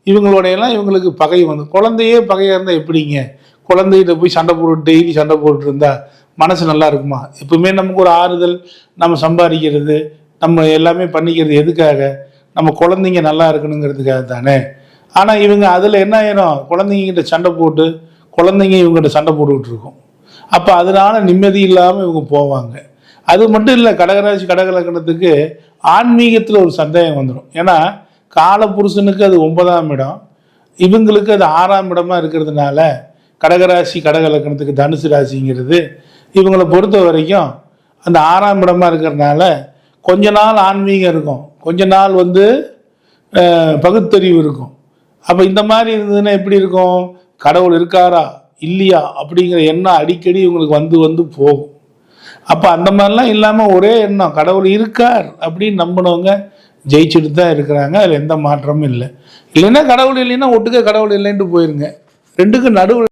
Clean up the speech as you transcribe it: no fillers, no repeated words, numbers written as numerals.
இவங்களோடையெல்லாம் இவங்களுக்கு பகை வந்து குழந்தையே பகையாக இருந்தால் எப்படிங்க? குழந்தைகிட்ட போய் சண்டை போட்டு டெய்லி சண்டை போட்டு இருந்தா மனசு நல்லா இருக்குமா? எப்பவுமே நமக்கு ஒரு ஆறுதல், நம்ம சம்பாதிக்கிறது, நம்ம எல்லாமே பண்ணிக்கிறது எதுக்காக? நம்ம குழந்தைங்க நல்லா இருக்கணுங்கிறதுக்காக தானே. ஆனால் இவங்க அதில் என்ன ஆயிரும், குழந்தைங்கிட்ட சண்டை போட்டு குழந்தைங்க இவங்ககிட்ட சண்டை போட்டுக்கிட்டு இருக்கும். அப்போ அதனால நிம்மதி இல்லாமல் இவங்க போவாங்க. அது மட்டும் இல்லை, கடகராசி கடகலக்கணத்துக்கு ஆன்மீகத்தில் ஒரு சந்தேகம் வந்துடும். ஏன்னா காலபுருஷனுக்கு அது 9ஆம் இடம், இவங்களுக்கு அது 6ஆம் இடமா இருக்கிறதுனால கடகராசி கடகலக்கணத்துக்கு தனுசு ராசிங்கிறது இவங்களை பொறுத்த வரைக்கும் அந்த 6ஆம் இடமா இருக்கிறதுனால கொஞ்ச நாள் ஆன்மீகம் இருக்கும், கொஞ்ச நாள் பகுத்தறிவு இருக்கும். அப்போ இந்த மாதிரி இருந்ததுன்னா எப்படி இருக்கும்? கடவுள் இருக்காரா இல்லையா அப்படிங்கிற எண்ணம் அடிக்கடி இவங்களுக்கு வந்து போகும். அப்போ அந்த மாதிரிலாம் இல்லாமல் ஒரே எண்ணம் கடவுள் இருக்கார் அப்படின்னு நம்பினவங்க ஜெயிச்சுட்டு தான் இருக்கிறாங்க. அதில் எந்த மாற்றமும் இல்லை. இல்லைன்னா கடவுள் இல்லைன்னா ஒட்டுக்க கடவுள் இல்லைன்ட்டு போயிருங்க. ரெண்டுக்கும் நடுவில்